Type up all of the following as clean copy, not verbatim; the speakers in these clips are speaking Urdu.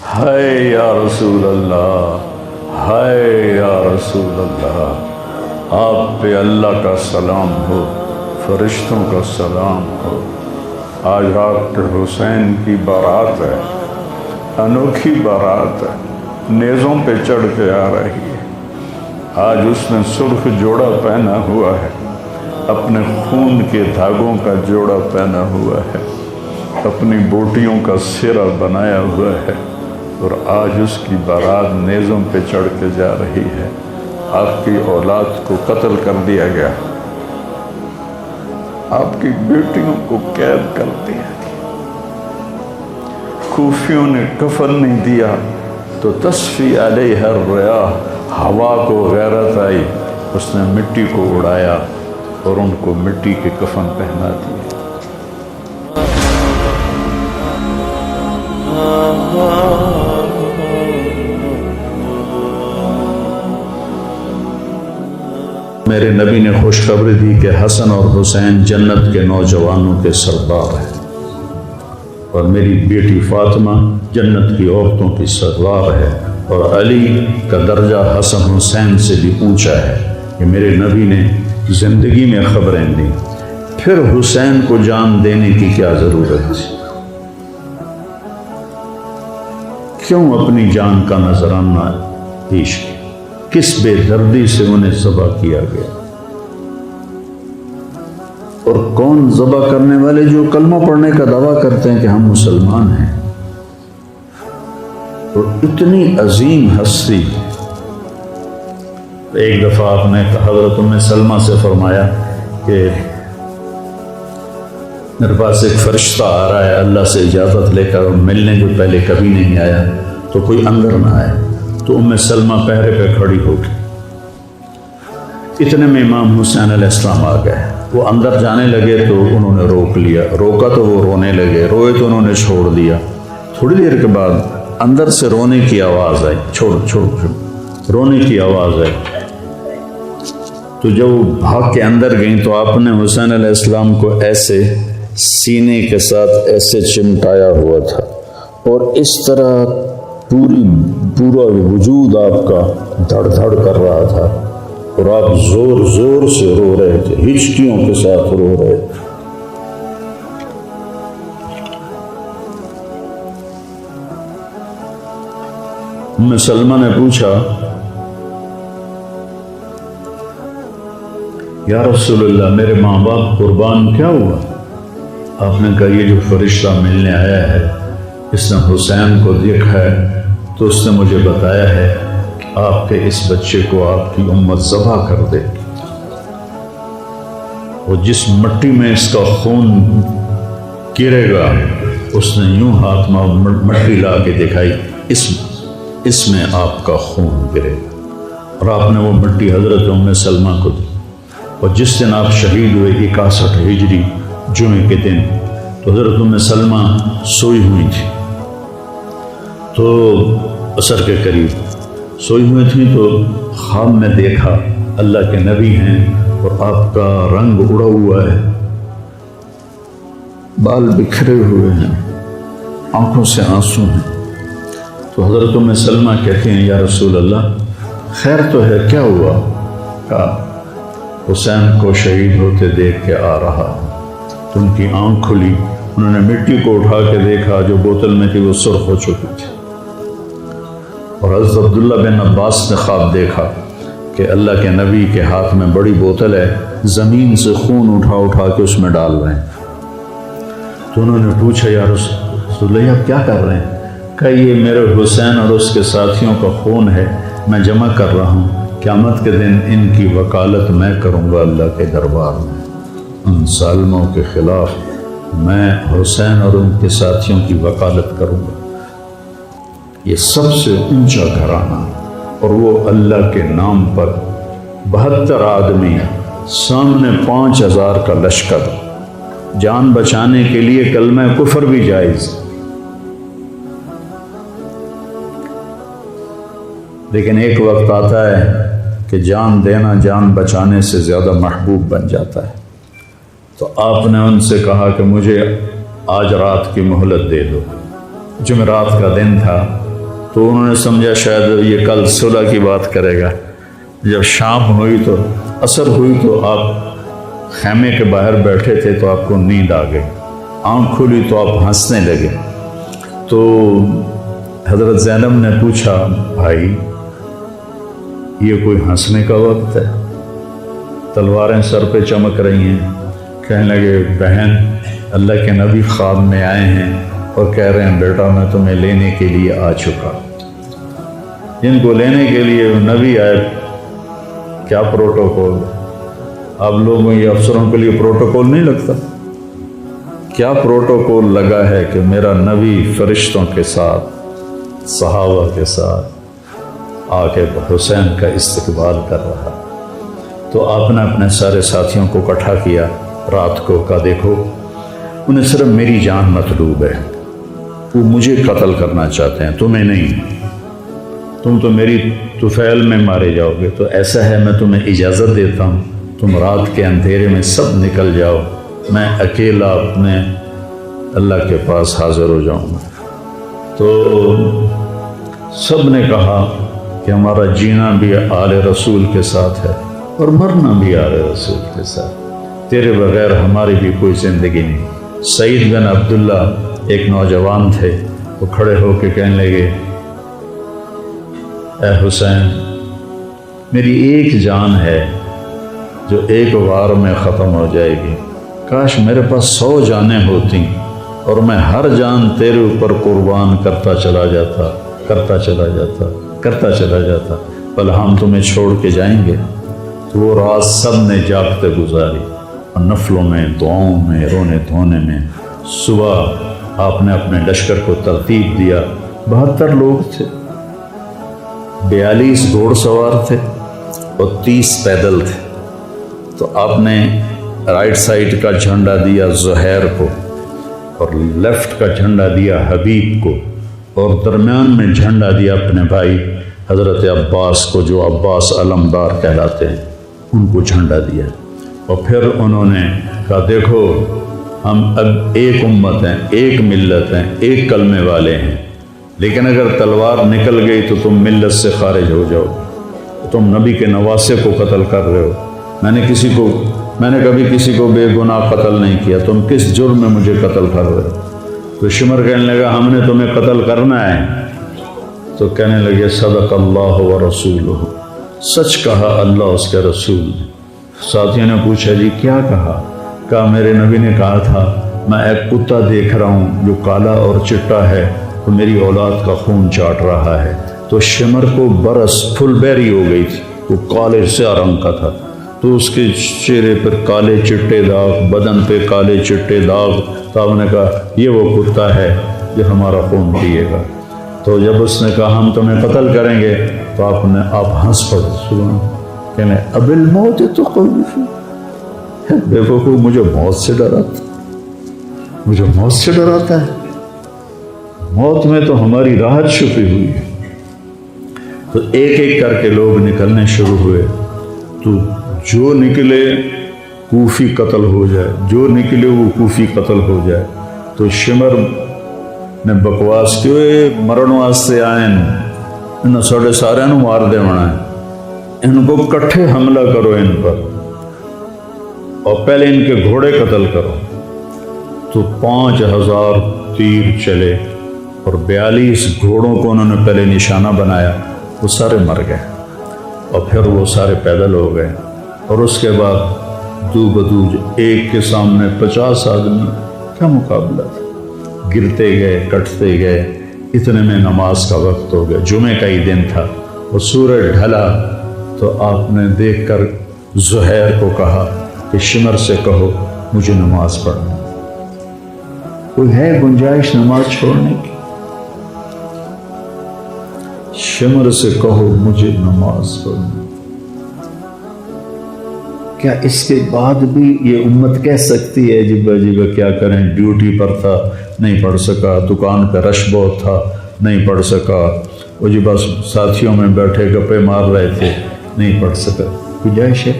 ہے یا رسول اللہ، ہے یا رسول اللہ، آپ پہ اللہ کا سلام ہو، فرشتوں کا سلام ہو۔ آج ڈاکٹر حسین کی بارات ہے، انوکھی بارات ہے، نیزوں پہ چڑھ کے آ رہی ہے۔ آج اس نے سرخ جوڑا پہنا ہوا ہے، اپنے خون کے دھاگوں کا جوڑا پہنا ہوا ہے، اپنی بوٹیوں کا سرہ بنایا ہوا ہے، اور آج اس کی بارات نیزوں پہ چڑھ کے جا رہی ہے۔ آپ کی اولاد کو قتل کر دیا گیا، آپ کی بیٹیوں کو قید کر دیا گیا، کوفیوں نے کفن نہیں دیا تو تصفی علیہ الریاح، ہوا کو غیرت آئی، اس نے مٹی کو اڑایا اور ان کو مٹی کے کفن پہنا دیے۔ میرے نبی نے خوشخبری دی کہ حسن اور حسین جنت کے نوجوانوں کے سردار ہیں، اور میری بیٹی فاطمہ جنت کی عورتوں کی سردار ہے، اور علی کا درجہ حسن حسین سے بھی اونچا ہے۔ کہ میرے نبی نے زندگی میں خبریں دیں، پھر حسین کو جان دینے کی کیا ضرورت تھی؟ کیوں اپنی جان کا نذرانہ پیش کیا؟ کس بے دردی سے انہیں ذبح کیا گیا؟ اور کون ذبح کرنے والے جو کلمہ پڑھنے کا دعویٰ کرتے ہیں کہ ہم مسلمان ہیں، اور اتنی عظیم ہستی۔ ایک دفعہ آپ نے حضرت ام سلمہ سے فرمایا کہ میرے پاس ایک فرشتہ آ رہا ہے اللہ سے اجازت لے کر، اور ملنے جو پہلے کبھی نہیں آیا، تو کوئی اندر نہ آئے۔ تو ام سلمہ پہرے پہ کھڑی ہو گئی۔ اتنے میں امام حسین علیہ السلام آ گئے، وہ اندر جانے لگے تو انہوں نے روک لیا، روکا تو وہ رونے لگے، روئے تو انہوں نے چھوڑ دیا۔ تھوڑی دیر کے بعد اندر سے رونے کی آواز آئی، چھوڑ رونے کی آواز آئی۔ تو جب وہ بھاگ کے اندر گئیں تو آپ نے حسین علیہ السلام کو ایسے سینے کے ساتھ ایسے چمٹایا ہوا تھا، اور اس طرح پورا وجود آپ کا دھڑ دھڑ کر رہا تھا، اور آپ زور زور سے رو رہے تھے، ہچکیوں کے ساتھ رو رہے تھے۔ ام سلمہ نے پوچھا، یا رسول اللہ میرے ماں باپ قربان کیا ہوا؟ آپ نے کہا یہ جو فرشتہ ملنے آیا ہے اس نے حسین کو دیکھا ہے، تو اس نے مجھے بتایا ہے کہ آپ کے اس بچے کو آپ کی امت ذبح کر دے، اور جس مٹی میں اس کا خون گرے گا، اس نے یوں ہاتھ میں مٹی لا کے دکھائی، اس میں آپ کا خون گرے گا، اور آپ نے وہ مٹی حضرت ام سلمہ کو دی۔ اور جس دن آپ شہید ہوئے 61 ہجری جمعے کے دن، تو حضرت ام سلمہ سوئی ہوئی تھی، تو عصر کے قریب سوئی ہوئی تھی، تو خواب میں دیکھا اللہ کے نبی ہیں اور آپ کا رنگ اڑا ہوا ہے، بال بکھرے ہوئے ہیں، آنکھوں سے آنسو ہیں۔ تو حضرت ام سلمہ کہتے ہیں یا رسول اللہ خیر تو ہے، کیا ہوا؟ کہا حسین کو شہید ہوتے دیکھ کے آ رہا۔ تو ان کی آنکھ کھلی، انہوں نے مٹی کو اٹھا کے دیکھا جو بوتل میں تھی وہ سرخ ہو چکی تھی، اور حضرت عبداللہ بن عباس نے خواب دیکھا کہ اللہ کے نبی کے ہاتھ میں بڑی بوتل ہے، زمین سے خون اٹھا کے اس میں ڈال رہے ہیں۔ تو انہوں نے پوچھا یا رسول اللہ آپ کیا کر رہے ہیں؟ کہ یہ میرے حسین اور اس کے ساتھیوں کا خون ہے، میں جمع کر رہا ہوں، قیامت کے دن ان کی وکالت میں کروں گا اللہ کے دربار میں، ان ظالموں کے خلاف میں حسین اور ان کے ساتھیوں کی وکالت کروں گا۔ یہ سب سے اونچا گھرانہ، اور وہ اللہ کے نام پر 72 آدمی، سامنے 5000 کا لشکر، جان بچانے کے لیے کلمہ کفر بھی جائز، لیکن ایک وقت آتا ہے کہ جان دینا جان بچانے سے زیادہ محبوب بن جاتا ہے۔ تو آپ نے ان سے کہا کہ مجھے آج رات کی مہلت دے دو۔ جمعرات کا دن تھا، تو انہوں نے سمجھا شاید یہ کل صلح کی بات کرے گا۔ جب شام ہوئی تو عصر ہوئی تو آپ خیمے کے باہر بیٹھے تھے تو آپ کو نیند آ گئی، آنکھ کھلی تو آپ ہنسنے لگے۔ تو حضرت زینب نے پوچھا بھائی یہ کوئی ہنسنے کا وقت ہے؟ تلواریں سر پہ چمک رہی ہیں۔ کہنے لگے بہن اللہ کے نبی خواب میں آئے ہیں اور کہہ رہے ہیں بیٹا میں تمہیں لینے کے لیے آ چکا۔ جن کو لینے کے لیے نبی آئے کیا پروٹوکول؟ آپ لوگوں یہ افسروں کے لیے پروٹوکول نہیں لگتا؟ کیا پروٹوکول لگا ہے کہ میرا نبی فرشتوں کے ساتھ صحابہ کے ساتھ آ کے حسین کا استقبال کر رہا۔ تو آپ نے اپنے سارے ساتھیوں کو اکٹھا کیا رات کو، کہا دیکھو انہیں صرف میری جان مطلوب ہے، وہ مجھے قتل کرنا چاہتے ہیں تمہیں نہیں، تم تو میری طفیل میں مارے جاؤ گے، تو ایسا ہے میں تمہیں اجازت دیتا ہوں تم رات کے اندھیرے میں سب نکل جاؤ، میں اکیلا اپنے اللہ کے پاس حاضر ہو جاؤں گا۔ تو سب نے کہا کہ ہمارا جینا بھی آل رسول کے ساتھ ہے اور مرنا بھی آل رسول کے ساتھ، تیرے بغیر ہماری بھی کوئی زندگی نہیں۔ سعید بن عبداللہ ایک نوجوان تھے، وہ کھڑے ہو کے کہنے لگے اے حسین میری ایک جان ہے جو ایک وار میں ختم ہو جائے گی، کاش میرے پاس 100 جانیں ہوتی اور میں ہر جان تیرے اوپر قربان کرتا چلا جاتا، بل ہم تمہیں چھوڑ کے جائیں گے۔ تو وہ رات سب نے جاگتے گزاری اور نفلوں میں، دعاؤں میں، رونے دھونے میں۔ صبح آپ نے اپنے لشکر کو ترتیب دیا، 72 لوگ تھے، 42 گھوڑ سوار تھے اور 30 پیدل تھے۔ تو آپ نے رائٹ سائڈ کا جھنڈا دیا زہیر کو اور لیفٹ کا جھنڈا دیا حبیب کو، اور درمیان میں جھنڈا دیا اپنے بھائی حضرت عباس کو، جو عباس علمدار کہلاتے ہیں، ان کو جھنڈا دیا۔ اور پھر انہوں نے کہا دیکھو ہم اب ایک امت ہیں، ایک ملت ہیں، ایک کلمے والے ہیں، لیکن اگر تلوار نکل گئی تو تم ملت سے خارج ہو جاؤ، تم نبی کے نواسے کو قتل کر رہے ہو، میں نے کبھی کسی کو بے گناہ قتل نہیں کیا، تم کس جرم میں مجھے قتل کر رہے ہو؟ تو شمر کہنے لگا ہم نے تمہیں قتل کرنا ہے۔ تو کہنے لگے صدق اللہ و رسولہ، سچ کہا اللہ اس کے رسول نے۔ ساتھیوں نے پوچھا جی کیا کہا؟ کہا میرے نبی نے کہا تھا میں ایک کتا دیکھ رہا ہوں جو کالا اور چٹا ہے تو میری اولاد کا خون چاٹ رہا ہے۔ تو شمر کو برس پھل بیری ہو گئی تھی، وہ کالے سیاہ رنگ کا تھا، تو اس کے چہرے پر کالے چٹے داغ، بدن پہ کالے چٹے داغ۔ تو آپ نے کہا یہ وہ کتا ہے جو ہمارا خون پیے گا۔ تو جب اس نے کہا ہم تمہیں قتل کریں گے تو آپ ہنس پڑے، کہنے اب الموت تو بے وقوف مجھے موت سے ڈراتا ہے، موت میں تو ہماری راحت چھپی ہوئی ہے۔ تو ایک ایک کر کے لوگ نکلنے شروع ہوئے، تو جو نکلے کوفی قتل ہو جائے، جو نکلے وہ کوفی قتل ہو جائے۔ تو شمر نے بکواس کی مرن واسطے آئے ان ساڑے سارے مار دے ہونا ہے، ان کو کٹھے حملہ کرو ان پر اور پہلے ان کے گھوڑے قتل کرو۔ تو 5000 تیر چلے اور 42 گھوڑوں کو انہوں نے پہلے نشانہ بنایا، وہ سارے مر گئے اور پھر وہ سارے پیدل ہو گئے۔ اور اس کے بعد دو بدو ایک کے سامنے 50 آدمی، کیا مقابلہ تھا، گرتے گئے کٹتے گئے، اتنے میں نماز کا وقت ہو گیا، جمعے کا ہی دن تھا اور سورج ڈھلا۔ تو آپ نے دیکھ کر زہیر کو کہا کہ شمر سے کہو مجھے نماز پڑھنا، کوئی ہے گنجائش نماز چھوڑنے کی؟ شمر سے کہو مجھے نماز پڑھنا۔ کیا اس کے بعد بھی یہ امت کہہ سکتی ہے جی کیا کریں، ڈیوٹی پر تھا نہیں پڑھ سکا، دکان پہ رش بہت تھا نہیں پڑھ سکا، وہ جی بس ساتھیوں میں بیٹھے گپے مار رہے تھے نہیں پڑھ سکا، گنجائش ہے؟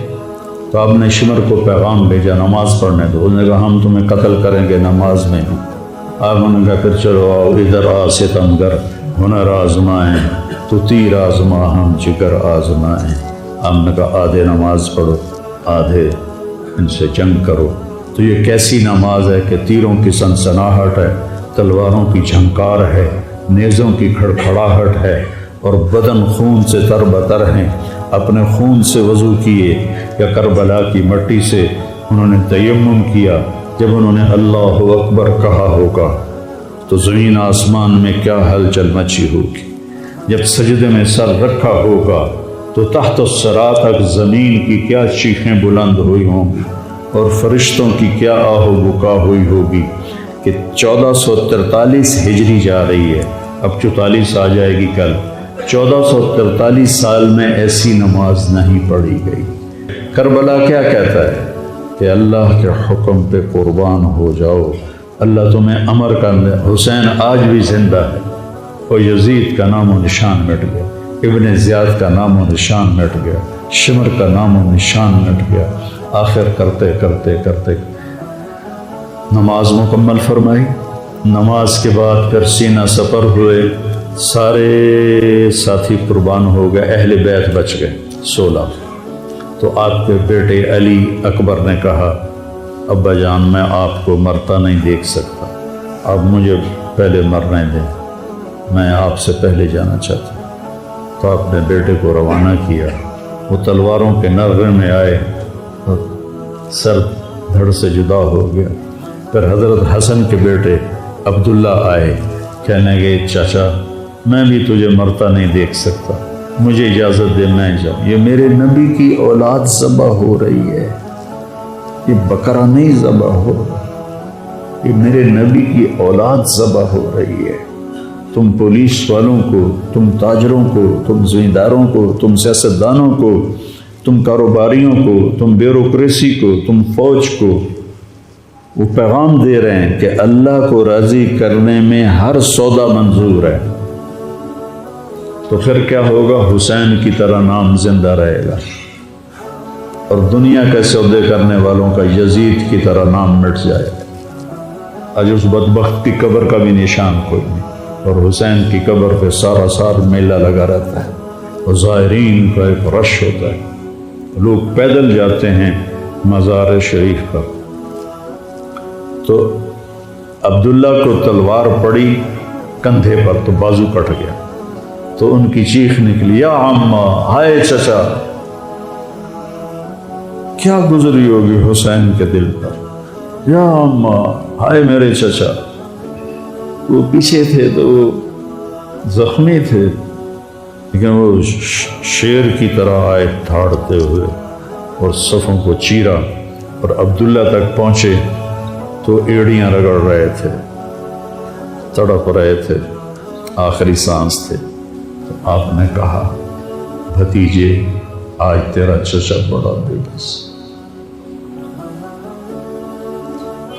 تو آپ نے شمر کو پیغام بھیجا نماز پڑھنے دو، انہوں نے کہا ہم تمہیں قتل کریں گے نماز میں۔ آپ نے کہا پھر چلو آؤ ادھر ستمگر، ہنر آزمائیں تو تیر آزما ہم جگر آزمائیں. ہم نے کہا آدھے نماز پڑھو آدھے ان سے جنگ کرو. تو یہ کیسی نماز ہے کہ تیروں کی سنسناہٹ ہے، تلواروں کی جھنکار ہے، نیزوں کی کھڑکھڑاہٹ ہے، اور بدن خون سے تر بتر ہیں. اپنے خون سے وضو کیے یا کربلا کی مٹی سے انہوں نے تیمم کیا. جب انہوں نے اللہ اکبر کہا ہوگا تو زمین آسمان میں کیا ہلچل مچی ہوگی. جب سجدے میں سر رکھا ہوگا تو تحت الثری تک زمین کی کیا چیخیں بلند ہوئی ہوں گی، اور فرشتوں کی کیا آہ و بکا ہوئی ہوگی کہ 1443 ہجری جا رہی ہے، اب 44 آ جائے گی کل. 1443 سال میں ایسی نماز نہیں پڑھی گئی. کربلا کیا کہتا ہے کہ اللہ کے حکم پہ قربان ہو جاؤ، اللہ تمہیں امر کر دے. حسین آج بھی زندہ ہے، اور یزید کا نام و نشان مٹ گیا، ابن زیاد کا نام و نشان مٹ گیا، شمر کا نام و نشان مٹ گیا. آخر کرتے کرتے کرتے نماز مکمل فرمائی. نماز کے بعد پھر سینہ سپر ہوئے، سارے ساتھی قربان ہو گئے، اہل بیت بچ گئے 16. تو آپ کے بیٹے علی اکبر نے کہا ابا جان میں آپ کو مرتا نہیں دیکھ سکتا، آپ مجھے پہلے مرنے دیں، میں آپ سے پہلے جانا چاہتا ہوں. تو آپ نے بیٹے کو روانہ کیا. وہ تلواروں کے نغمے میں آئے اور سر دھڑ سے جدا ہو گیا. پھر حضرت حسن کے بیٹے عبداللہ آئے، کہنے گے چاچا میں بھی تجھے مرتا نہیں دیکھ سکتا، مجھے اجازت دے میں جاؤں. یہ میرے نبی کی اولاد ذبح ہو رہی ہے، یہ بکرا نہیں ذبح ہو رہا، یہ میرے نبی کی اولاد ذبح ہو رہی ہے. تم پولیس والوں کو، تم تاجروں کو، تم زمینداروں کو، تم سیاستدانوں کو، تم کاروباریوں کو، تم بیوروکریسی کو، تم فوج کو وہ پیغام دے رہے ہیں کہ اللہ کو راضی کرنے میں ہر سودا منظور ہے. تو پھر کیا ہوگا؟ حسین کی طرح نام زندہ رہے گا، اور دنیا کے سودے کرنے والوں کا یزید کی طرح نام مٹ جائے گا. آج اس بدبخت کی قبر کا بھی نشان کوئی نہیں، اور حسین کی قبر پہ سارا سال میلہ لگا رہتا ہے، اور زائرین کا ایک رش ہوتا ہے. لوگ پیدل جاتے ہیں مزار شریف پر. تو عبداللہ کو تلوار پڑی کندھے پر تو بازو کٹ گیا. تو ان کی چیخ نکلی یا عمّا، ہائے چچا. کیا گزری ہوگی حسین کے دل پر، یا عمّا، ہائے میرے چچا. وہ پیچھے تھے تو وہ زخمی تھے، لیکن وہ شیر کی طرح آئے دھاڑتے ہوئے اور صفوں کو چیرا، اور عبداللہ تک پہنچے تو ایڑیاں رگڑ رہے تھے، تڑپ رہے تھے، آخری سانس تھے. تو آپ نے کہا بھتیجے آج تیرا چچا بڑا بے بس،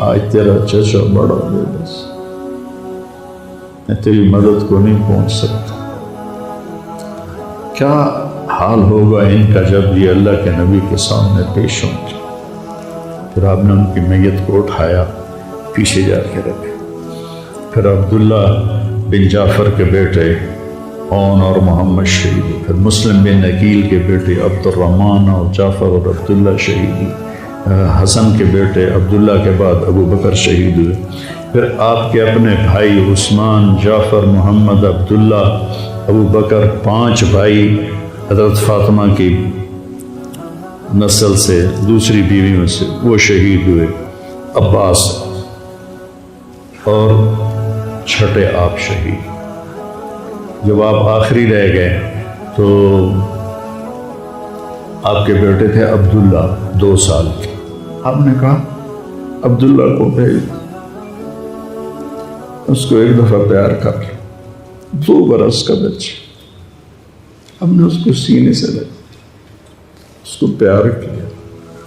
آج تیرا چچا بڑا بے بس، میں تیری مدد کو نہیں پہنچ سکتا. کیا حال ہوگا ان کا جب یہ اللہ کے نبی کے سامنے پیش ہوں گے. پھر آپ نے ان کی میت کو اٹھایا، پیچھے جا کے رکھے. پھر عبداللہ بن جعفر کے بیٹے اون اور محمد شہید، پھر مسلم بن عقیل کے بیٹے عبد الرحمن اور جعفر اور عبداللہ شہید، حسن کے بیٹے عبداللہ کے بعد ابو بکر شہید ہوئے. پھر آپ کے اپنے بھائی عثمان، جعفر، محمد، عبداللہ، ابو بکر، 5 بھائی حضرت فاطمہ کی نسل سے، دوسری بیویوں سے، وہ شہید ہوئے. عباس اور چھٹے آپ شہید. جب آپ آخری رہ گئے تو آپ کے بیٹے تھے عبداللہ 2 سال کے. آپ نے کہا عبداللہ کو بھیج، اس کو ایک دفعہ پیار کر، 2 برس کا بچہ. ہم نے اس کو سینے سے لگا، اس کو پیار کیا،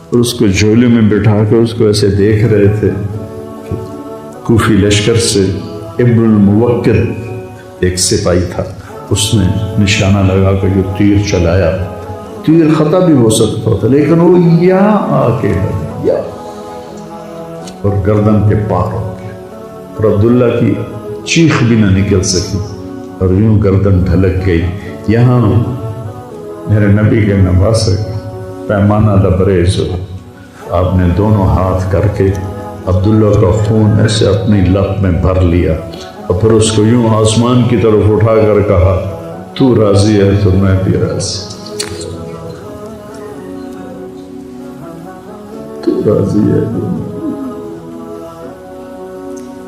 اور اس کو جھولے میں بٹھا کے اس کو ایسے دیکھ رہے تھے کہ کوفی لشکر سے ابن الموکل ایک سپاہی تھا، اس نے نشانہ لگا کے جو تیر چلایا، تیر خطا بھی ہو سکتا تھا، لیکن وہ یہاں آ کے لگا اور گردن کے پار ہو گیا، اور عبداللہ کی چیخ بھی نہ نکل سکی. اور یوں گردن ڈھلک گئی۔ یہاں میرے نبی کے نواسے پیمانہ لبریز ہو، آپ نے دونوں ہاتھ کر کے عبداللہ کا خون ایسے اپنی لب میں بھر لیا اور پھر اس کو یوں آسمان کی طرف اٹھا کر کہا تو راضی ہے تو میں بھی راضی، تو راضی ہے تو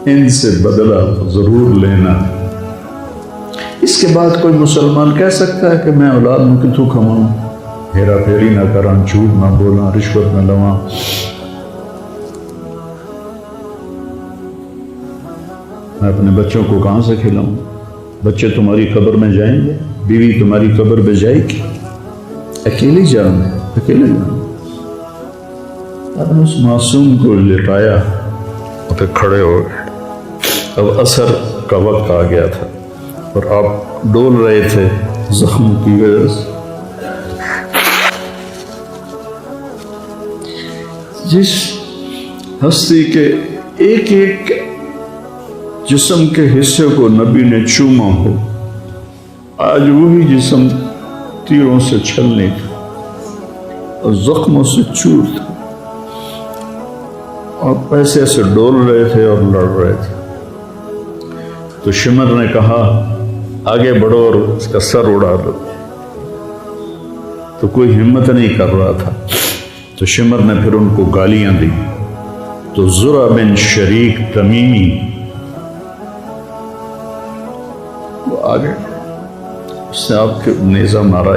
ان سے بدلہ ضرور لینا۔ اس کے بعد کوئی مسلمان کہہ سکتا ہے کہ میں اولاد میں کتوں کماؤں، ہیرا پھیری نہ کراں، جھوٹ نہ بولاں، رشوت نہ لواں۔ میں اپنے بچوں کو کہاں سے کھلاؤں؟ بچے تمہاری قبر میں جائیں گے، بیوی تمہاری قبر پہ جائے گی، اکیلی جاؤں گے، اکیلے جاؤں گے۔ آپ نے اس معصوم کو لٹایا اور پھر کھڑے ہو گئے۔ اب عصر کا وقت آ گیا تھا اور آپ ڈول رہے تھے زخم کی وجہ سے۔ جس ہستی کے ایک ایک جسم کے حصے کو نبی نے چوما ہو، آج وہی جسم تیروں سے چھلنے تھا اور زخموں سے چور تھا، اور پیسے سے ڈول رہے تھے اور لڑ رہے تھے۔ تو شمر نے کہا آگے بڑھو اور اس کا سر اڑا دو، تو کوئی ہمت نہیں کر رہا تھا۔ تو شمر نے پھر ان کو گالیاں دی۔ تو زرع بن شریک تمیمی وہ آگے، اس نے آپ کے نیزہ مارا،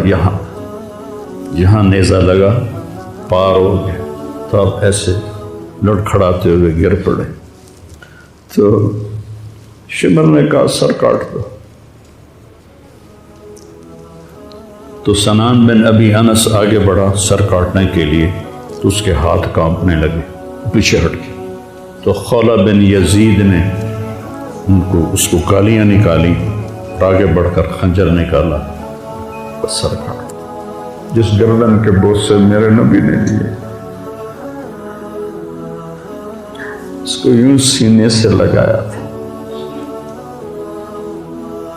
یہاں نیزہ لگا، پار ہو گیا، تو آپ ایسے لڑکھڑاتے ہوئے گر پڑے۔ تو شمر نے کہا سر کاٹ دو۔ تو سنان بن ابی انس آگے بڑھا سر کاٹنے کے لیے، تو اس کے ہاتھ کانپنے لگے، پیچھے ہٹ گئے۔ تو خولہ بن یزید نے اس کو گالیاں نکالی، آگے بڑھ کر خنجر نکالا، بس سر کاٹ، جس گردن کے بوجھ سے میرے نبی نے لیے، اس کو یوں سینے سے لگایا تھا،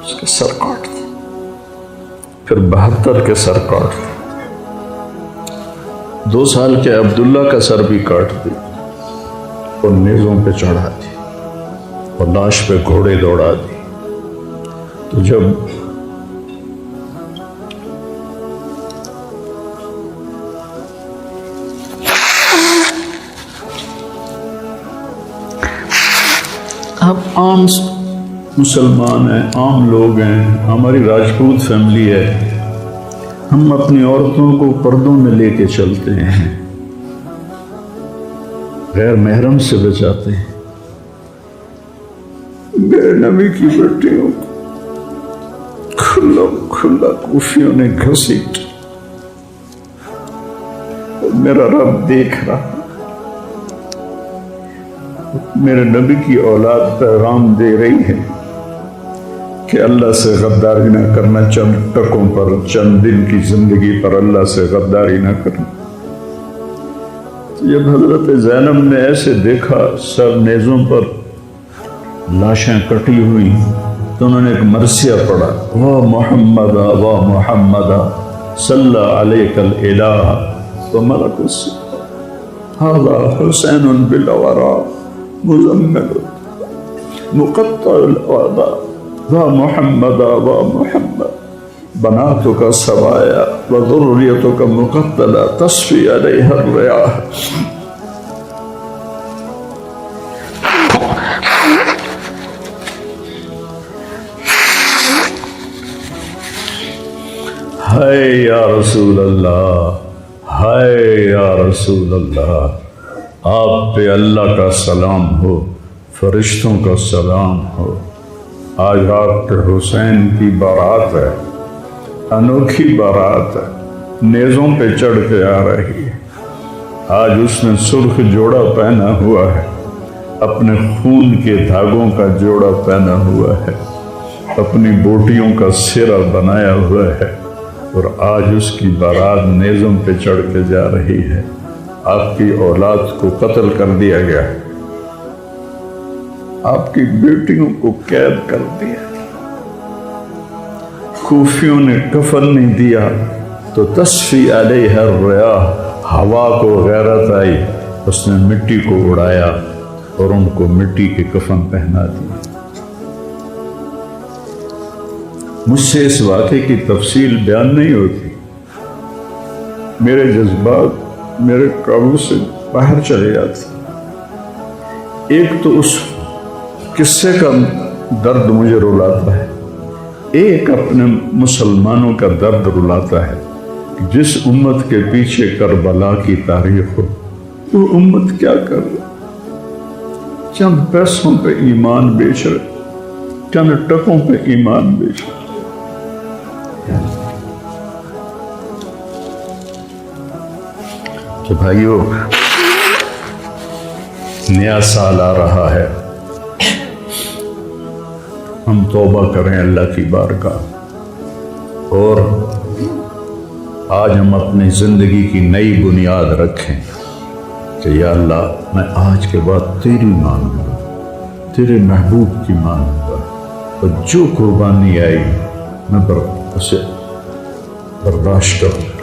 اس کا سر کاٹ دیا۔ پھر 72 کے سر کاٹ دیا، 2 سال کے عبداللہ کا سر بھی کاٹ دیا اور نیزوں پہ چڑھا دی اور لاش پہ گھوڑے دوڑا دی۔ تو جب اب عام مسلمان ہیں، عام لوگ ہیں، ہماری راجپوت فیملی ہے، ہم اپنی عورتوں کو پردوں میں لے کے چلتے ہیں، غیر محرم سے بچاتے ہیں۔ میرے نبی کی بیٹیوں کو کھلا کوفیوں نے گھسیٹ، میرا رب دیکھ رہا، میرے نبی کی اولاد پیغام دے رہی ہے کہ اللہ سے غداری نہ کرنا، چند ٹکوں پر، چند دن کی زندگی پر اللہ سے غداری نہ کرنا۔ جب حضرت زینب نے ایسے دیکھا سر نیزوں پر لاشیں کٹی ہوئی، تو انہوں نے ایک مرثیہ پڑھا، وا محمد وا محمد صلی علیک الالہ وملک السماء ھذا حسین بالورا مزمل مقطع الاعضاء وا محمد وا محمد بناتک سوایا وذریتک مقتلہ تصفی علیہ الریاح۔ ہائے یا رسول اللہ، ہائے یا رسول اللہ، آپ پہ اللہ کا سلام ہو، فرشتوں کا سلام ہو۔ آج آپ کے حسین کی بارات ہے، انوکھی بارات ہے، نیزوں پہ چڑھ کے آ رہی ہے۔ آج اس نے سرخ جوڑا پہنا ہوا ہے، اپنے خون کے دھاگوں کا جوڑا پہنا ہوا ہے، اپنی بوٹیوں کا سرہ بنایا ہوا ہے، اور آج اس کی بارات نیزوں پہ چڑھ کے جا رہی ہے۔ آپ کی اولاد کو قتل کر دیا گیا، آپ کی بیٹیوں کو قید کر دیا، کوفیوں نے کفن نہیں دیا تو تصفی علیہ الریاح، ہوا کو غیرت آئی، اس نے مٹی کو اڑایا اور ان کو مٹی کے کفن پہنا دیا۔ مجھ سے اس واقعے کی تفصیل بیان نہیں ہوتی، میرے جذبات میرے قابو سے باہر چلے جاتے۔ ایک تو اس قصے کا درد مجھے رلاتا ہے، ایک اپنے مسلمانوں کا درد رلاتا ہے کہ جس امت کے پیچھے کربلا کی تاریخ ہو، وہ امت کیا کر رہی؟ چند پیسوں پہ ایمان بیچ رہے، چند ٹکوں پہ ایمان بیچ رہے۔ تو بھائیو، نیا سال آ رہا ہے، ہم توبہ کریں اللہ کی بارگاہ، اور آج ہم اپنی زندگی کی نئی بنیاد رکھیں کہ یا اللہ میں آج کے بعد تیری مانوں گا، تیرے محبوب کی مانوں گا، اور جو قربانی آئی میں اسے برداشت کروں۔